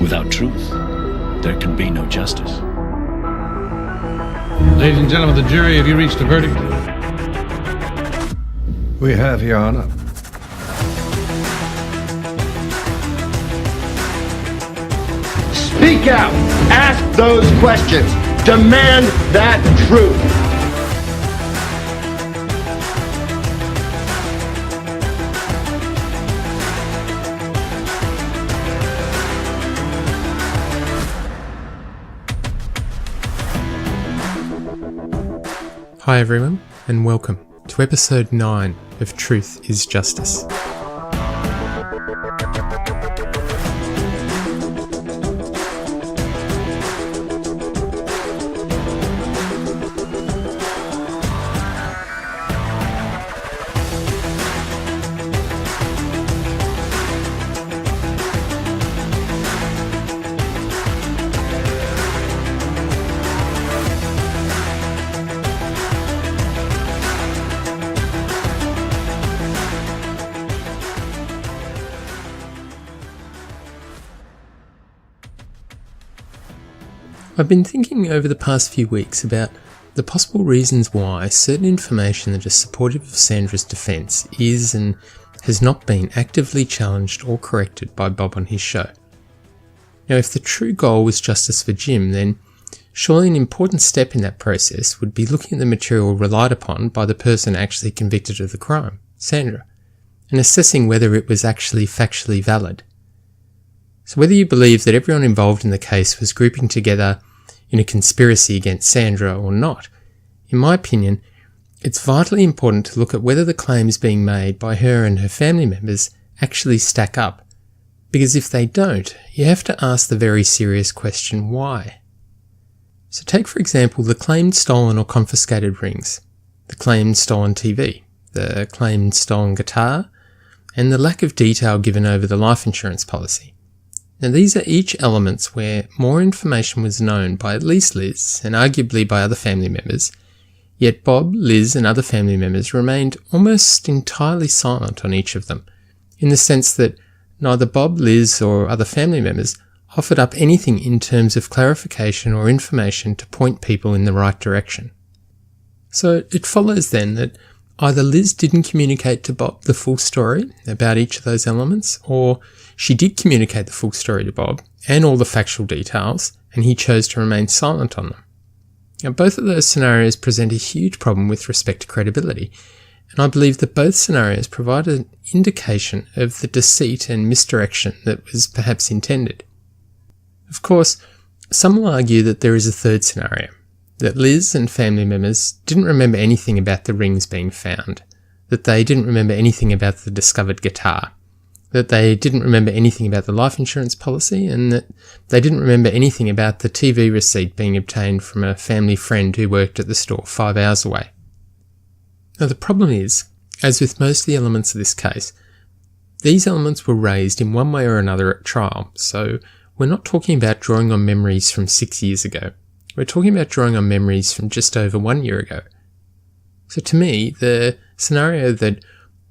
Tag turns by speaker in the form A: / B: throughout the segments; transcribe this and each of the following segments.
A: Without truth, there can be no justice.
B: Ladies and gentlemen of the jury, have you reached a verdict?
C: We have, Your Honor.
D: Speak out. Ask those questions. Demand that truth.
E: Hi everyone, and welcome to episode 9 of Truth is Justice. I've been thinking over the past few weeks about the possible reasons why certain information that is supportive of Sandra's defence is and has not been actively challenged or corrected by Bob on his show. Now, if the true goal was justice for Jim, then surely an important step in that process would be looking at the material relied upon by the person actually convicted of the crime, Sandra, and assessing whether it was actually factually valid. So whether you believe that everyone involved in the case was grouping together in a conspiracy against Sandra or not, in my opinion, it's vitally important to look at whether the claims being made by her and her family members actually stack up. Because if they don't, you have to ask the very serious question, why? So take for example the claimed stolen or confiscated rings, the claimed stolen TV, the claimed stolen guitar, and the lack of detail given over the life insurance policy. Now these are each elements where more information was known by at least Liz and arguably by other family members, yet Bob, Liz and other family members remained almost entirely silent on each of them, in the sense that neither Bob, Liz or other family members offered up anything in terms of clarification or information to point people in the right direction. So it follows then that either Liz didn't communicate to Bob the full story about each of those elements, or she did communicate the full story to Bob and all the factual details, and he chose to remain silent on them. Now, both of those scenarios present a huge problem with respect to credibility, and I believe that both scenarios provide an indication of the deceit and misdirection that was perhaps intended. Of course, some will argue that there is a third scenario, that Liz and family members didn't remember anything about the rings being found, that they didn't remember anything about the discovered guitar, that they didn't remember anything about the life insurance policy, and that they didn't remember anything about the TV receipt being obtained from a family friend who worked at the store 5 hours away. Now the problem is, as with most of the elements of this case, these elements were raised in one way or another at trial, so we're not talking about drawing on memories from 6 years ago. We're talking about drawing on memories from just over 1 year ago. So to me, the scenario that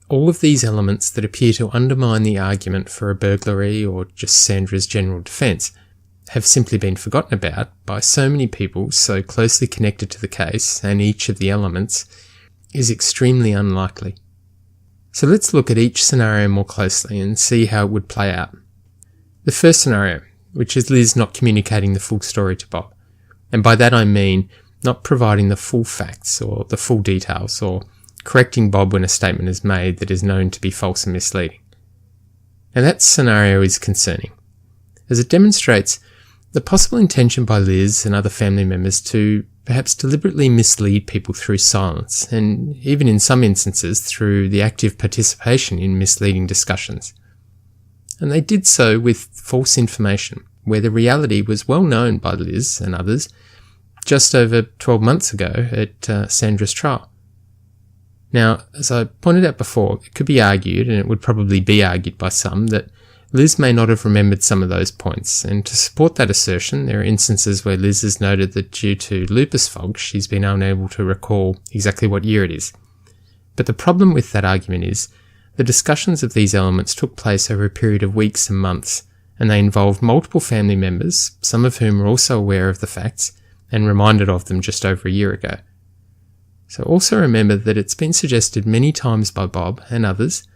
E: all of these elements that appear to undermine the argument for a burglary or just Sandra's general defence have simply been forgotten about by so many people so closely connected to the case and each of the elements is extremely unlikely. So let's look at each scenario more closely and see how it would play out. The first scenario, which is Liz not communicating the full story to Bob. And by that I mean not providing the full facts or the full details or correcting Bob when a statement is made that is known to be false and misleading. Now that scenario is concerning, as it demonstrates the possible intention by Liz and other family members to perhaps deliberately mislead people through silence, and even in some instances through the active participation in misleading discussions. And they did so with false information, where the reality was well known by Liz and others just over 12 months ago at Sandra's trial. Now, as I pointed out before, it could be argued, and it would probably be argued by some, that Liz may not have remembered some of those points, and to support that assertion, there are instances where Liz has noted that due to lupus fog, she's been unable to recall exactly what year it is. But the problem with that argument is the discussions of these elements took place over a period of weeks and months, and they involved multiple family members, some of whom were also aware of the facts and reminded of them just over a year ago. So also remember that it's been suggested many times by Bob and others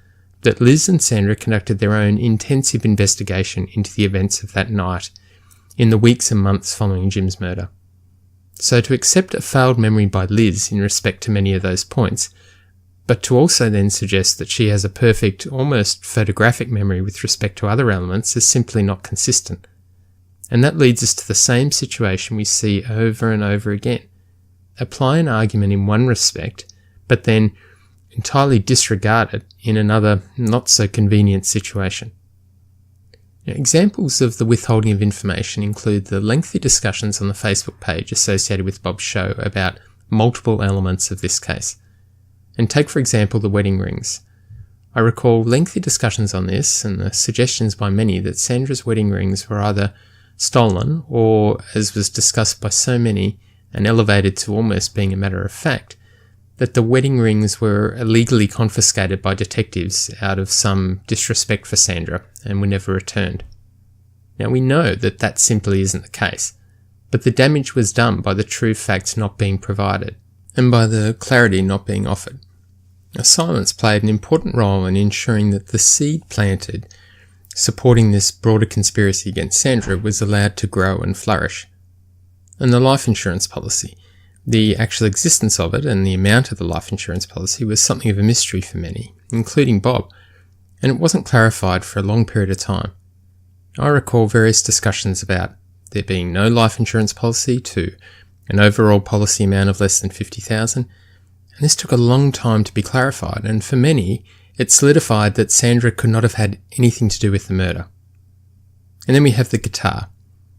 E: that Liz and Sandra conducted their own intensive investigation into the events of that night in the weeks and months following Jim's murder. So to accept a failed memory by Liz in respect to many of those points, but to also then suggest that she has a perfect, almost photographic memory with respect to other elements is simply not consistent. And that leads us to the same situation we see over and over again. Apply an argument in one respect, but then entirely disregard it in another not-so-convenient situation. Now, examples of the withholding of information include the lengthy discussions on the Facebook page associated with Bob's show about multiple elements of this case. And take, for example, the wedding rings. I recall lengthy discussions on this and the suggestions by many that Sandra's wedding rings were either stolen or, as was discussed by so many and elevated to almost being a matter of fact, that the wedding rings were illegally confiscated by detectives out of some disrespect for Sandra and were never returned. Now we know that that simply isn't the case, but the damage was done by the true facts not being provided and by the clarity not being offered. Now, silence played an important role in ensuring that the seed planted supporting this broader conspiracy against Sandra was allowed to grow and flourish. And the life insurance policy, the actual existence of it and the amount of the life insurance policy was something of a mystery for many, including Bob, and it wasn't clarified for a long period of time. I recall various discussions about there being no life insurance policy to an overall policy amount of less than $50,000, and this took a long time to be clarified, and for many, it solidified that Sandra could not have had anything to do with the murder. And then we have the guitar,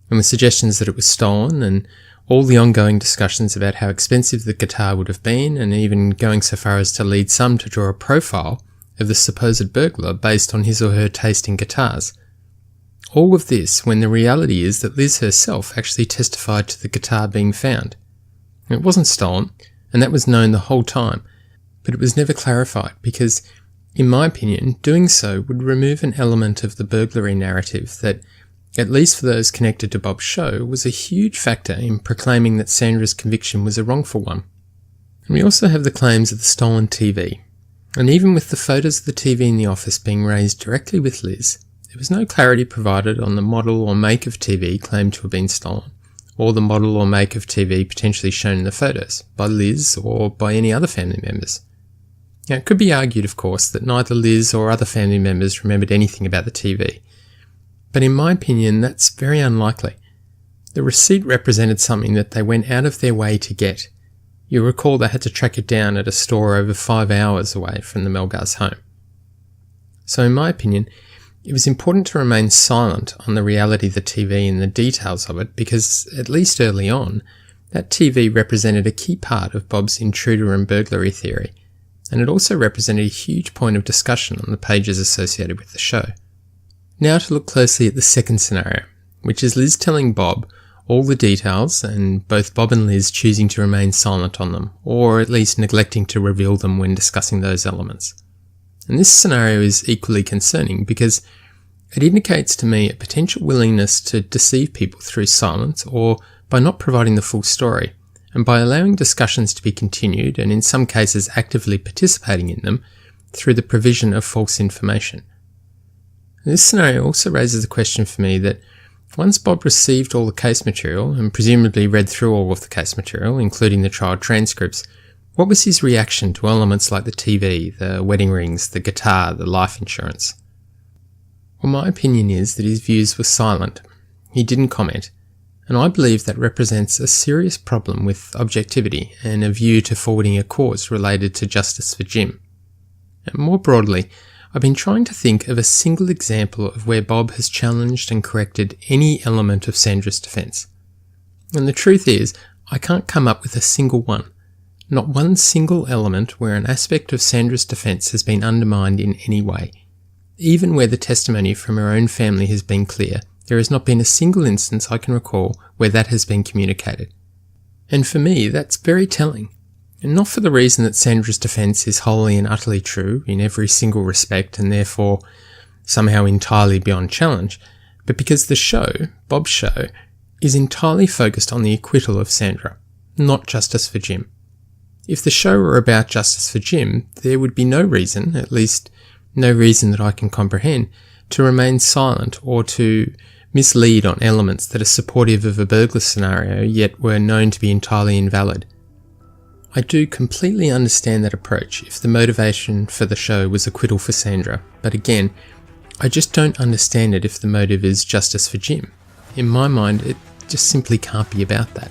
E: and the suggestions that it was stolen, and all the ongoing discussions about how expensive the guitar would have been, and even going so far as to lead some to draw a profile of the supposed burglar based on his or her taste in guitars. All of this when the reality is that Liz herself actually testified to the guitar being found. It wasn't stolen, and that was known the whole time, but it was never clarified because, in my opinion, doing so would remove an element of the burglary narrative that, at least for those connected to Bob's show, was a huge factor in proclaiming that Sandra's conviction was a wrongful one. And we also have the claims of the stolen TV. And even with the photos of the TV in the office being raised directly with Liz, there was no clarity provided on the model or make of TV claimed to have been stolen, or the model or make of TV potentially shown in the photos, by Liz or by any other family members. Now, it could be argued, of course, that neither Liz or other family members remembered anything about the TV, but in my opinion, that's very unlikely. The receipt represented something that they went out of their way to get. You'll recall they had to track it down at a store over 5 hours away from the Melgars' home. So in my opinion, it was important to remain silent on the reality of the TV and the details of it because, at least early on, that TV represented a key part of Bob's intruder and burglary theory, and it also represented a huge point of discussion on the pages associated with the show. Now to look closely at the second scenario, which is Liz telling Bob all the details and both Bob and Liz choosing to remain silent on them, or at least neglecting to reveal them when discussing those elements. And this scenario is equally concerning because it indicates to me a potential willingness to deceive people through silence or by not providing the full story, and by allowing discussions to be continued and in some cases actively participating in them through the provision of false information. This scenario also raises the question for me that once Bob received all the case material and presumably read through all of the case material, including the trial transcripts, what was his reaction to elements like the TV, the wedding rings, the guitar, the life insurance? Well, my opinion is that his views were silent. He didn't comment, and I believe that represents a serious problem with objectivity and a view to forwarding a cause related to justice for Jim. And more broadly, I've been trying to think of a single example of where Bob has challenged and corrected any element of Sandra's defence. And the truth is, I can't come up with a single one. Not one single element where an aspect of Sandra's defence has been undermined in any way. Even where the testimony from her own family has been clear, there has not been a single instance I can recall where that has been communicated. And for me, that's very telling. And not for the reason that Sandra's defence is wholly and utterly true in every single respect and therefore somehow entirely beyond challenge, but because the show, Bob's show, is entirely focused on the acquittal of Sandra, not justice for Jim. If the show were about justice for Jim, there would be no reason, at least no reason that I can comprehend, to remain silent or to mislead on elements that are supportive of a burglar scenario yet were known to be entirely invalid. I do completely understand that approach if the motivation for the show was acquittal for Sandra, but again, I just don't understand it if the motive is justice for Jim. In my mind, it just simply can't be about that.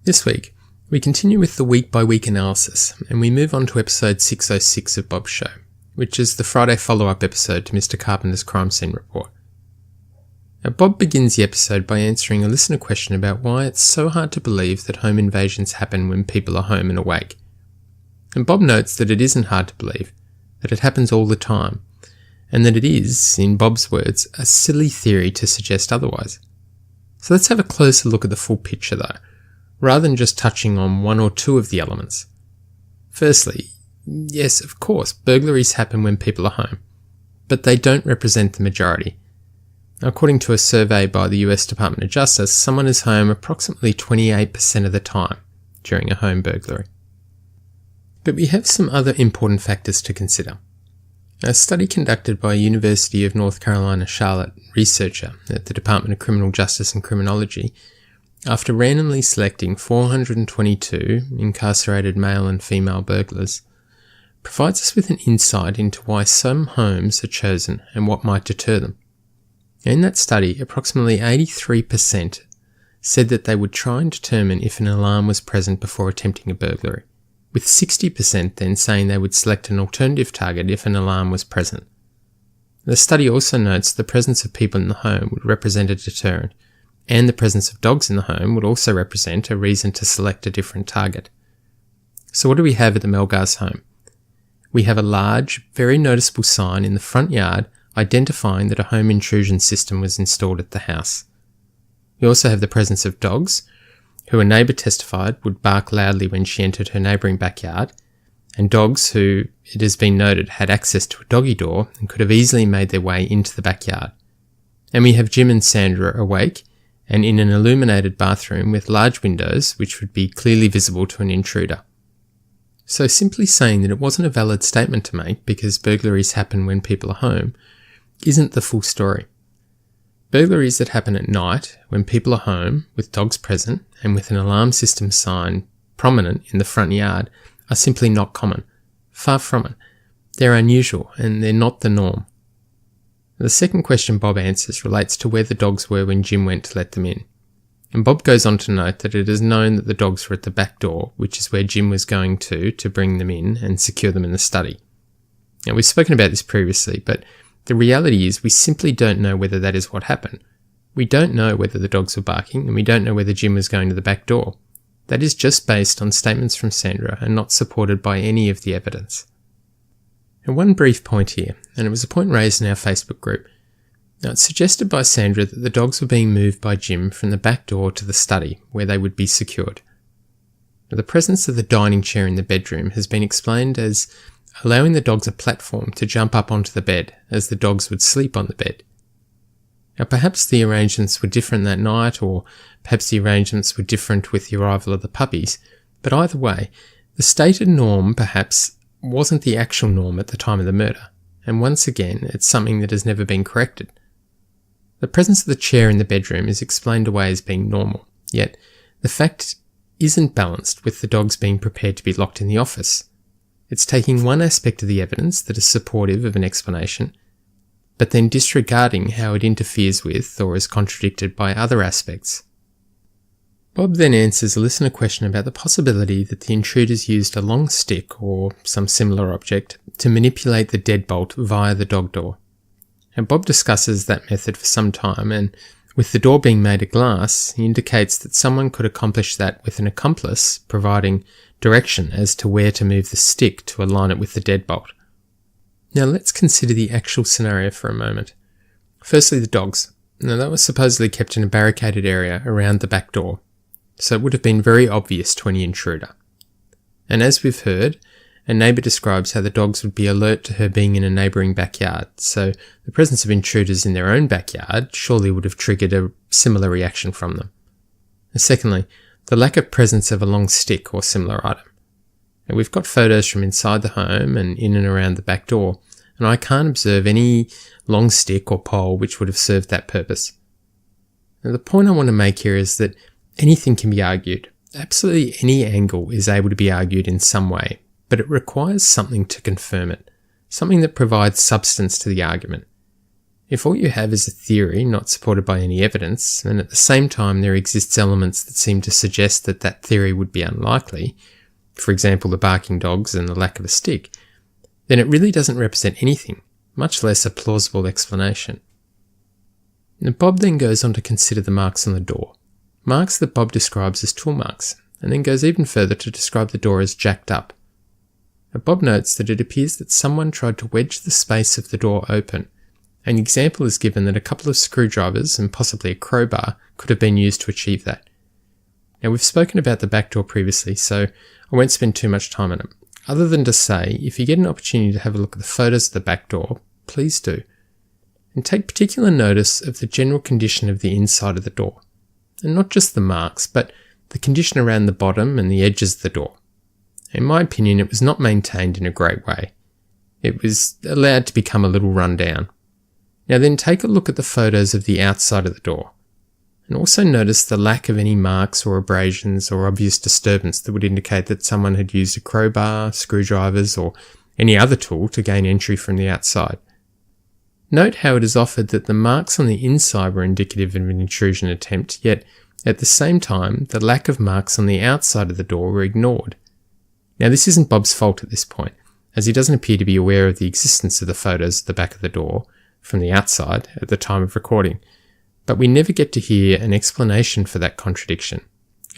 E: This week, we continue with the week-by-week analysis, and we move on to episode 606 of Bob's show, which is the Friday follow-up episode to Mr Carpenter's crime scene report. Now, Bob begins the episode by answering a listener question about why it's so hard to believe that home invasions happen when people are home and awake. And Bob notes that it isn't hard to believe, that it happens all the time, and that it is, in Bob's words, a silly theory to suggest otherwise. So let's have a closer look at the full picture though, rather than just touching on one or two of the elements. Firstly, yes, of course, burglaries happen when people are home, but they don't represent the majority. According to a survey by the US Department of Justice, someone is home approximately 28% of the time during a home burglary. But we have some other important factors to consider. A study conducted by University of North Carolina Charlotte researcher at the Department of Criminal Justice and Criminology, after randomly selecting 422 incarcerated male and female burglars, provides us with an insight into why some homes are chosen and what might deter them. In that study, approximately 83% said that they would try and determine if an alarm was present before attempting a burglary, with 60% then saying they would select an alternative target if an alarm was present. The study also notes the presence of people in the home would represent a deterrent, and the presence of dogs in the home would also represent a reason to select a different target. So what do we have at the Melgars home? We have a large, very noticeable sign in the front yard identifying that a home intrusion system was installed at the house. We also have the presence of dogs, who a neighbour testified would bark loudly when she entered her neighbouring backyard, and dogs who, it has been noted, had access to a doggy door and could have easily made their way into the backyard. And we have Jim and Sandra awake, and in an illuminated bathroom with large windows which would be clearly visible to an intruder. So simply saying that it wasn't a valid statement to make because burglaries happen when people are home isn't the full story. Burglaries that happen at night when people are home with dogs present and with an alarm system sign prominent in the front yard are simply not common. Far from it. They're unusual and they're not the norm. The second question Bob answers relates to where the dogs were when Jim went to let them in. And Bob goes on to note that it is known that the dogs were at the back door, which is where Jim was going to bring them in and secure them in the study. Now, we've spoken about this previously, but the reality is we simply don't know whether that is what happened. We don't know whether the dogs were barking, and we don't know whether Jim was going to the back door. That is just based on statements from Sandra and not supported by any of the evidence. And one brief point here, and it was a point raised in our Facebook group. Now, it's suggested by Sandra that the dogs were being moved by Jim from the back door to the study, where they would be secured. Now, the presence of the dining chair in the bedroom has been explained as allowing the dogs a platform to jump up onto the bed, as the dogs would sleep on the bed. Now, perhaps the arrangements were different that night, or perhaps the arrangements were different with the arrival of the puppies, but either way, the stated norm perhaps wasn't the actual norm at the time of the murder, and once again, it's something that has never been corrected. The presence of the chair in the bedroom is explained away as being normal, yet the fact isn't balanced with the dogs being prepared to be locked in the office. It's taking one aspect of the evidence that is supportive of an explanation, but then disregarding how it interferes with or is contradicted by other aspects. Bob then answers a listener question about the possibility that the intruders used a long stick or some similar object to manipulate the deadbolt via the dog door. And Bob discusses that method for some time, and with the door being made of glass, he indicates that someone could accomplish that with an accomplice providing direction as to where to move the stick to align it with the deadbolt. Now let's consider the actual scenario for a moment. Firstly, the dogs. Now that was supposedly kept in a barricaded area around the back door, so it would have been very obvious to any intruder. And as we've heard, a neighbour describes how the dogs would be alert to her being in a neighbouring backyard, so the presence of intruders in their own backyard surely would have triggered a similar reaction from them. And secondly, the lack of presence of a long stick or similar item. And we've got photos from inside the home and in and around the back door, and I can't observe any long stick or pole which would have served that purpose. Now, the point I want to make here is that anything can be argued. Absolutely any angle is able to be argued in some way, but it requires something to confirm it, something that provides substance to the argument. If all you have is a theory not supported by any evidence, and at the same time there exists elements that seem to suggest that that theory would be unlikely, for example the barking dogs and the lack of a stick, then it really doesn't represent anything, much less a plausible explanation. Now, Bob then goes on to consider the marks on the door, marks that Bob describes as tool marks, and then goes even further to describe the door as jacked up. Now, Bob notes that it appears that someone tried to wedge the space of the door open. An example is given that a couple of screwdrivers and possibly a crowbar could have been used to achieve that. Now, we've spoken about the back door previously, so I won't spend too much time on it, other than to say, if you get an opportunity to have a look at the photos of the back door, please do. And take particular notice of the general condition of the inside of the door. And not just the marks, but the condition around the bottom and the edges of the door. In my opinion, it was not maintained in a great way. It was allowed to become a little run down. Now then take a look at the photos of the outside of the door. And also notice the lack of any marks or abrasions or obvious disturbance that would indicate that someone had used a crowbar, screwdrivers, or any other tool to gain entry from the outside. Note how it is offered that the marks on the inside were indicative of an intrusion attempt, yet at the same time the lack of marks on the outside of the door were ignored. Now this isn't Bob's fault at this point, as he doesn't appear to be aware of the existence of the photos at the back of the door from the outside at the time of recording. But we never get to hear an explanation for that contradiction,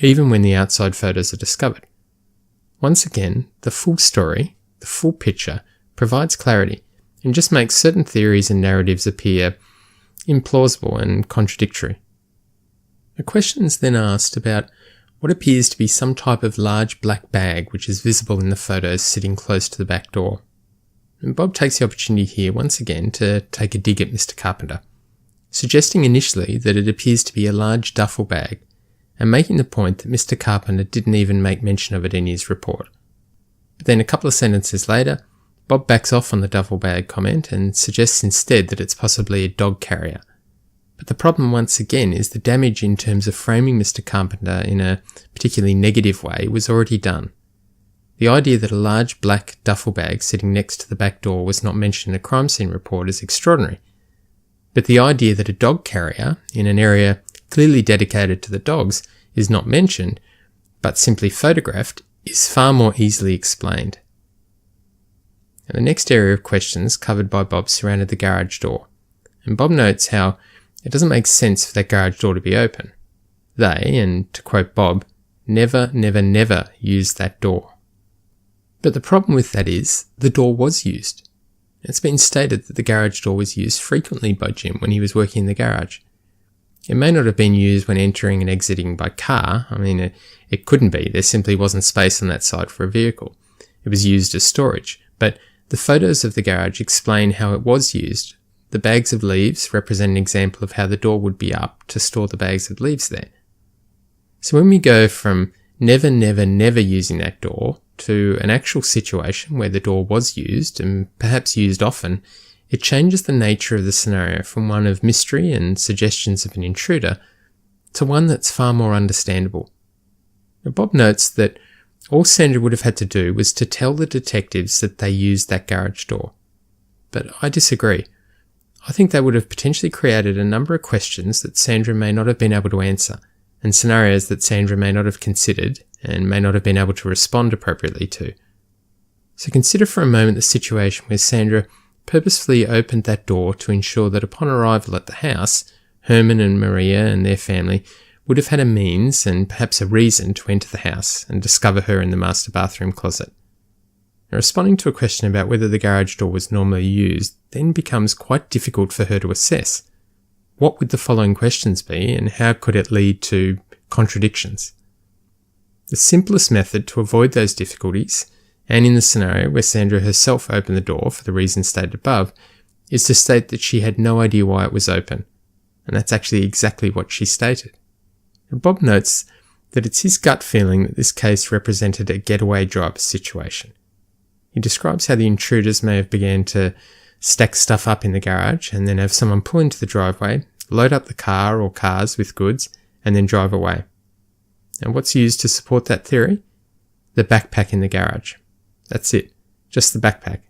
E: even when the outside photos are discovered. Once again, the full story, the full picture, provides clarity and just makes certain theories and narratives appear implausible and contradictory. A question is then asked about what appears to be some type of large black bag which is visible in the photos sitting close to the back door. And Bob takes the opportunity here once again to take a dig at Mr Carpenter, suggesting initially that it appears to be a large duffel bag, and making the point that Mr Carpenter didn't even make mention of it in his report. But then a couple of sentences later, Bob backs off on the duffel bag comment and suggests instead that it's possibly a dog carrier. But the problem once again is the damage in terms of framing Mr Carpenter in a particularly negative way was already done. The idea that a large black duffel bag sitting next to the back door was not mentioned in a crime scene report is extraordinary. But the idea that a dog carrier in an area clearly dedicated to the dogs is not mentioned, but simply photographed, is far more easily explained. Now, the next area of questions covered by Bob surrounded the garage door, and Bob notes how it doesn't make sense for that garage door to be open. They, and to quote Bob, never used that door. But the problem with that is, the door was used. It's been stated that the garage door was used frequently by Jim when he was working in the garage. It may not have been used when entering and exiting by car. It couldn't be. There simply wasn't space on that side for a vehicle. It was used as storage. But the photos of the garage explain how it was used. The bags of leaves represent an example of how the door would be up to store the bags of leaves there. So when we go from never using that door to an actual situation where the door was used, and perhaps used often, it changes the nature of the scenario from one of mystery and suggestions of an intruder to one that's far more understandable. Now, Bob notes that all Sandra would have had to do was to tell the detectives that they used that garage door. But I disagree. I think they would have potentially created a number of questions that Sandra may not have been able to answer, and scenarios that Sandra may not have considered and may not have been able to respond appropriately to. So consider for a moment the situation where Sandra purposefully opened that door to ensure that upon arrival at the house, Herman and Maria and their family would have had a means and perhaps a reason to enter the house and discover her in the master bathroom closet. Now, responding to a question about whether the garage door was normally used then becomes quite difficult for her to assess. What would the following questions be, and how could it lead to contradictions? The simplest method to avoid those difficulties, and in the scenario where Sandra herself opened the door for the reasons stated above, is to state that she had no idea why it was open. And that's actually exactly what she stated. And Bob notes that it's his gut feeling that this case represented a getaway driver situation. He describes how the intruders may have began to stack stuff up in the garage and then have someone pull into the driveway, load up the car or cars with goods, and then drive away. And what's used to support that theory? The backpack in the garage. That's it, just the backpack.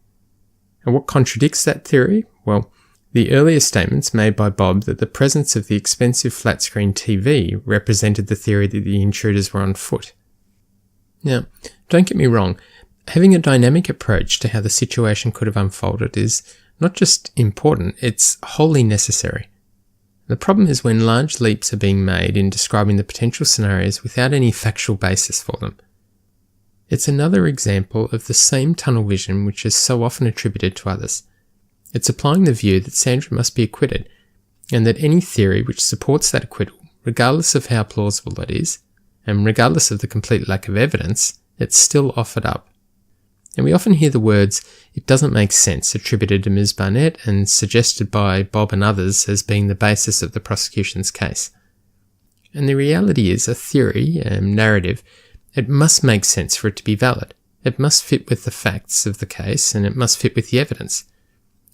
E: And what contradicts that theory? Well, the earlier statements made by Bob that the presence of the expensive flat-screen TV represented the theory that the intruders were on foot. Now, don't get me wrong, having a dynamic approach to how the situation could have unfolded is not just important, it's wholly necessary. The problem is when large leaps are being made in describing the potential scenarios without any factual basis for them. It's another example of the same tunnel vision which is so often attributed to others. It's applying the view that Sandra must be acquitted, and that any theory which supports that acquittal, regardless of how plausible it is, and regardless of the complete lack of evidence, it's still offered up. And we often hear the words, "it doesn't make sense," attributed to Ms. Barnett and suggested by Bob and others as being the basis of the prosecution's case. And the reality is a theory, a narrative, it must make sense for it to be valid. It must fit with the facts of the case and it must fit with the evidence.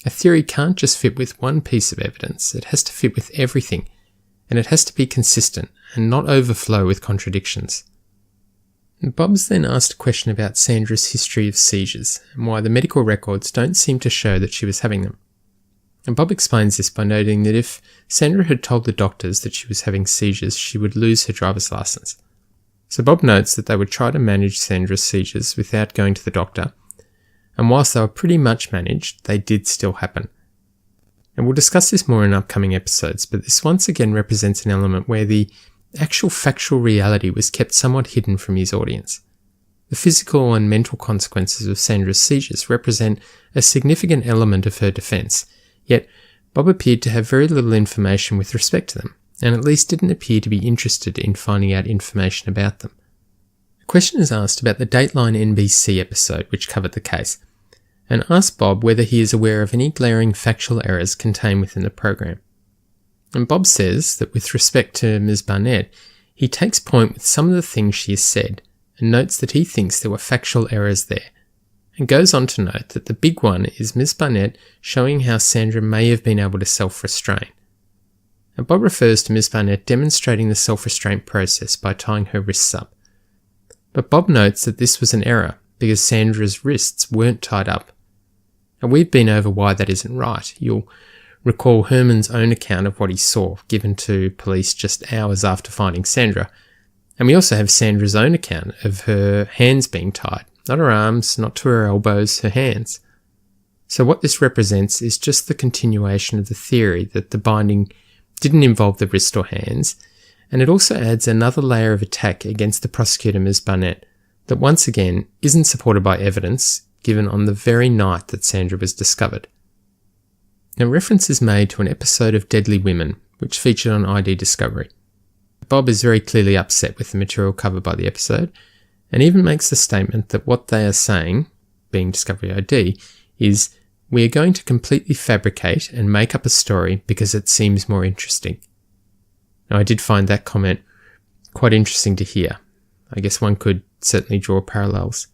E: A theory can't just fit with one piece of evidence, it has to fit with everything, and it has to be consistent and not overflow with contradictions. And Bob's then asked a question about Sandra's history of seizures and why the medical records don't seem to show that she was having them. And Bob explains this by noting that if Sandra had told the doctors that she was having seizures, she would lose her driver's license. So Bob notes that they would try to manage Sandra's seizures without going to the doctor, and whilst they were pretty much managed, they did still happen. And we'll discuss this more in upcoming episodes, but this once again represents an element where the actual factual reality was kept somewhat hidden from his audience. The physical and mental consequences of Sandra's seizures represent a significant element of her defence, yet Bob appeared to have very little information with respect to them, and at least didn't appear to be interested in finding out information about them. A question is asked about the Dateline NBC episode which covered the case, and asked Bob whether he is aware of any glaring factual errors contained within the program. And Bob says that with respect to Ms. Barnett, he takes point with some of the things she has said, and notes that he thinks there were factual errors there, and goes on to note that the big one is Ms. Barnett showing how Sandra may have been able to self-restrain. And Bob refers to Ms. Barnett demonstrating the self-restraint process by tying her wrists up. But Bob notes that this was an error because Sandra's wrists weren't tied up. And we've been over why that isn't right. You'll recall Herman's own account of what he saw, given to police just hours after finding Sandra. And we also have Sandra's own account of her hands being tied. Not her arms, not to her elbows, her hands. So what this represents is just the continuation of the theory that the binding didn't involve the wrist or hands, and it also adds another layer of attack against the prosecutor, Ms. Barnett, that once again isn't supported by evidence given on the very night that Sandra was discovered. Now, reference is made to an episode of Deadly Women, which featured on ID Discovery. Bob is very clearly upset with the material covered by the episode, and even makes the statement that what they are saying, being Discovery ID, is, "We are going to completely fabricate and make up a story because it seems more interesting." Now, I did find that comment quite interesting to hear. I guess one could certainly draw parallels.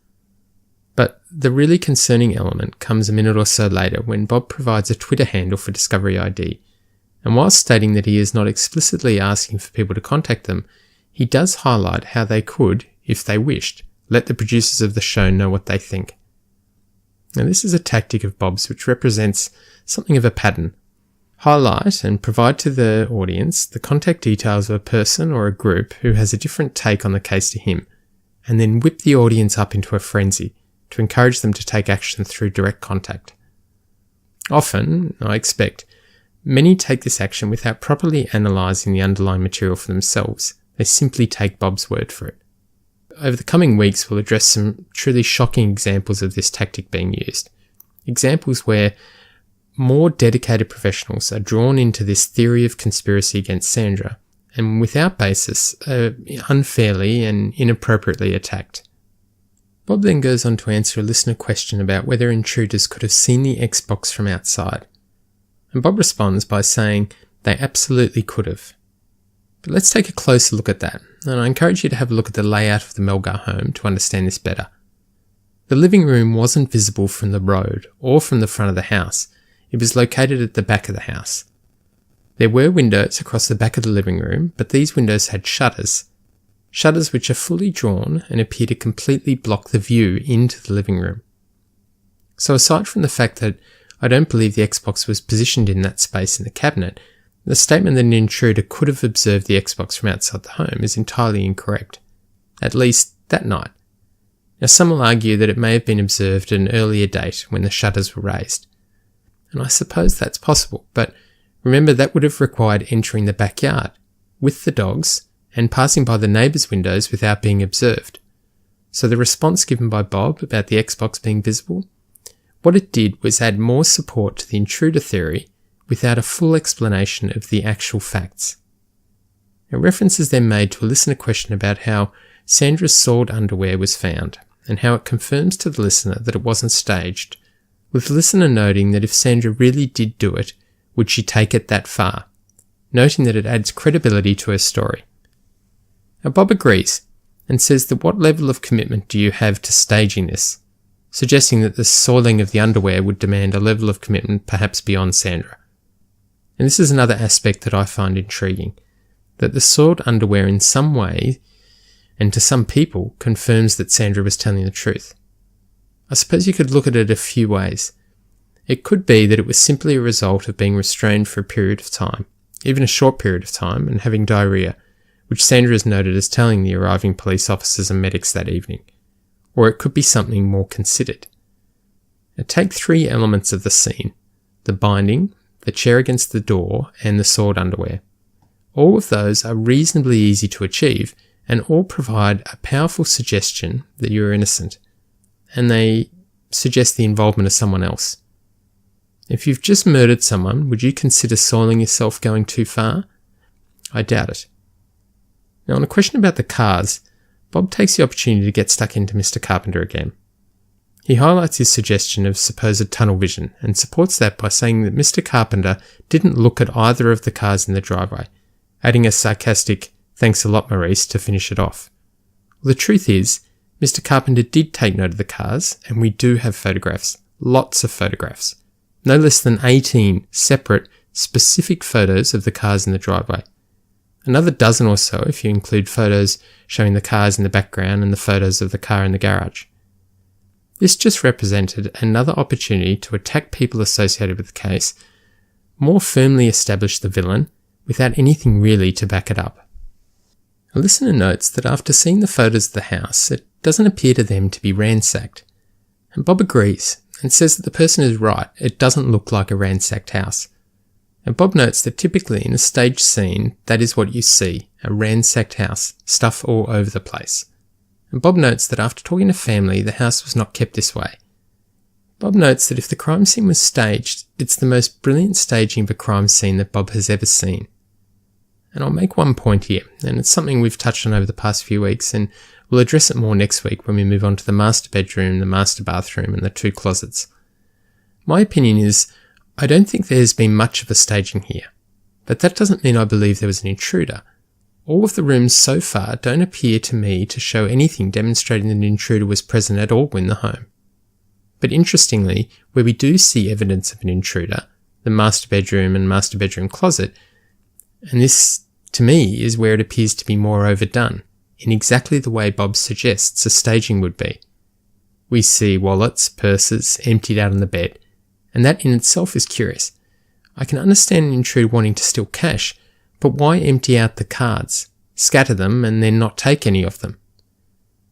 E: But the really concerning element comes a minute or so later when Bob provides a Twitter handle for Discovery ID, and whilst stating that he is not explicitly asking for people to contact them, he does highlight how they could, if they wished, let the producers of the show know what they think. Now, this is a tactic of Bob's which represents something of a pattern. Highlight and provide to the audience the contact details of a person or a group who has a different take on the case to him, and then whip the audience up into a frenzy to encourage them to take action through direct contact. Often, I expect, many take this action without properly analysing the underlying material for themselves. They simply take Bob's word for it. Over the coming weeks, we'll address some truly shocking examples of this tactic being used. Examples where more dedicated professionals are drawn into this theory of conspiracy against Sandra, and without basis, are unfairly and inappropriately attacked. Bob then goes on to answer a listener question about whether intruders could have seen the Xbox from outside. And Bob responds by saying they absolutely could have. But let's take a closer look at that, and I encourage you to have a look at the layout of the Melgar home to understand this better. The living room wasn't visible from the road or from the front of the house. It was located at the back of the house. There were windows across the back of the living room, but these windows had shutters which are fully drawn and appear to completely block the view into the living room. So aside from the fact that I don't believe the Xbox was positioned in that space in the cabinet, the statement that an intruder could have observed the Xbox from outside the home is entirely incorrect, at least that night. Now, some will argue that it may have been observed at an earlier date when the shutters were raised. And I suppose that's possible, but remember that would have required entering the backyard with the dogs and passing by the neighbours' windows without being observed. So the response given by Bob about the Xbox being visible, what it did was add more support to the intruder theory without a full explanation of the actual facts. A reference is then made to a listener question about how Sandra's soiled underwear was found, and how it confirms to the listener that it wasn't staged, with the listener noting that if Sandra really did do it, would she take it that far, noting that it adds credibility to her story. Now Bob agrees, and says that what level of commitment do you have to staging this, suggesting that the soiling of the underwear would demand a level of commitment perhaps beyond Sandra. And this is another aspect that I find intriguing, that the soiled underwear in some way, and to some people, confirms that Sandra was telling the truth. I suppose you could look at it a few ways. It could be that it was simply a result of being restrained for a period of time, even a short period of time, and having diarrhea, which Sandra is noted as telling the arriving police officers and medics that evening. Or it could be something more considered. Now take three elements of the scene: the binding, the chair against the door, and the soiled underwear. All of those are reasonably easy to achieve, and all provide a powerful suggestion that you are innocent, and they suggest the involvement of someone else. If you've just murdered someone, would you consider soiling yourself going too far? I doubt it. Now, on a question about the cars, Bob takes the opportunity to get stuck into Mr Carpenter again. He highlights his suggestion of supposed tunnel vision and supports that by saying that Mr Carpenter didn't look at either of the cars in the driveway, adding a sarcastic "thanks a lot, Maurice," to finish it off. Well, the truth is, Mr Carpenter did take note of the cars, and we do have photographs, lots of photographs. No less than 18 separate, specific photos of the cars in the driveway. Another dozen or so if you include photos showing the cars in the background and the photos of the car in the garage. This just represented another opportunity to attack people associated with the case, more firmly establish the villain, without anything really to back it up. A listener notes that after seeing the photos of the house, it doesn't appear to them to be ransacked. And Bob agrees, and says that the person is right, it doesn't look like a ransacked house. And Bob notes that typically in a staged scene, that is what you see, a ransacked house, stuff all over the place. And Bob notes that after talking to family, the house was not kept this way. Bob notes that if the crime scene was staged, it's the most brilliant staging of a crime scene that Bob has ever seen. And I'll make one point here, and it's something we've touched on over the past few weeks, and we'll address it more next week when we move on to the master bedroom, the master bathroom, and the two closets. My opinion is, I don't think there's been much of a staging here, but that doesn't mean I believe there was an intruder. All of the rooms so far don't appear to me to show anything demonstrating that an intruder was present at all in the home. But interestingly, where we do see evidence of an intruder, the master bedroom and master bedroom closet, and this to me is where it appears to be more overdone, in exactly the way Bob suggests a staging would be. We see wallets, purses emptied out on the bed, and that in itself is curious. I can understand an intruder wanting to steal cash, but why empty out the cards, scatter them, and then not take any of them?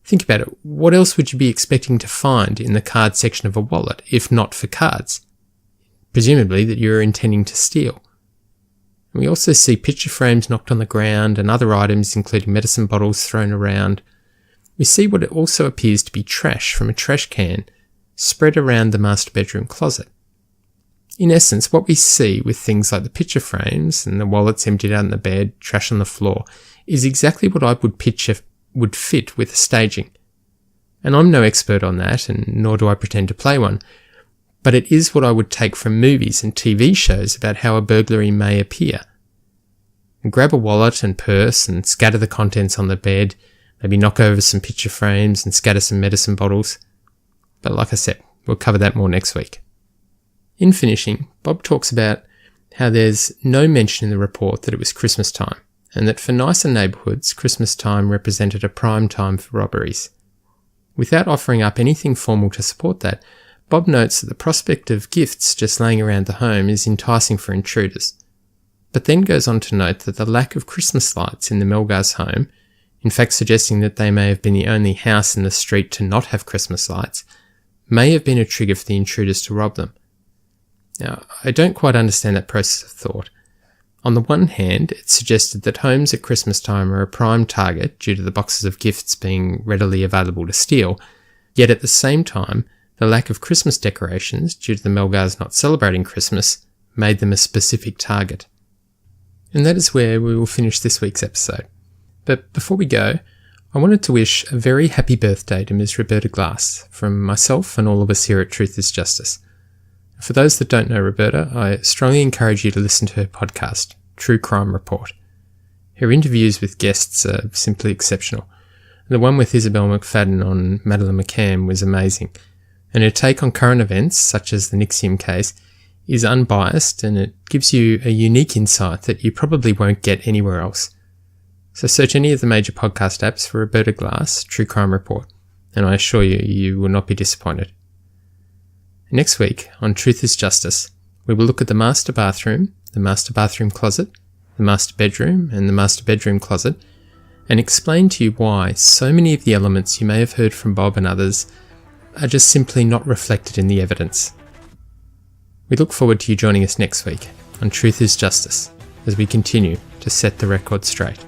E: Think about it. What else would you be expecting to find in the card section of a wallet, if not for cards? Presumably that you're intending to steal. We also see picture frames knocked on the ground and other items including medicine bottles thrown around. We see what also appears to be trash from a trash can spread around the master bedroom closet. In essence, what we see with things like the picture frames and the wallets emptied out on the bed, trash on the floor, is exactly what I would picture would fit with a staging. And I'm no expert on that, and nor do I pretend to play one, but it is what I would take from movies and TV shows about how a burglary may appear. And grab a wallet and purse and scatter the contents on the bed, maybe knock over some picture frames and scatter some medicine bottles. But like I said, we'll cover that more next week. In finishing, Bob talks about how there's no mention in the report that it was Christmas time, and that for nicer neighbourhoods, Christmas time represented a prime time for robberies. Without offering up anything formal to support that, Bob notes that the prospect of gifts just laying around the home is enticing for intruders, but then goes on to note that the lack of Christmas lights in the Melgars' home, in fact suggesting that they may have been the only house in the street to not have Christmas lights, may have been a trigger for the intruders to rob them. Now, I don't quite understand that process of thought. On the one hand, it suggested that homes at Christmas time are a prime target due to the boxes of gifts being readily available to steal, yet at the same time, the lack of Christmas decorations due to the Melgars not celebrating Christmas made them a specific target. And that is where we will finish this week's episode. But before we go, I wanted to wish a very happy birthday to Ms Roberta Glass from myself and all of us here at Truth is Justice. For those that don't know Roberta, I strongly encourage you to listen to her podcast, True Crime Report. Her interviews with guests are simply exceptional. The one with Isabel McFadden on Madeleine McCann was amazing, and her take on current events, such as the Nixium case, is unbiased, and it gives you a unique insight that you probably won't get anywhere else. So search any of the major podcast apps for Roberta Glass, True Crime Report, and I assure you, you will not be disappointed. Next week, on Truth is Justice, we will look at the master bathroom closet, the master bedroom, and the master bedroom closet, and explain to you why so many of the elements you may have heard from Bob and others are just simply not reflected in the evidence. We look forward to you joining us next week on Truth is Justice as we continue to set the record straight.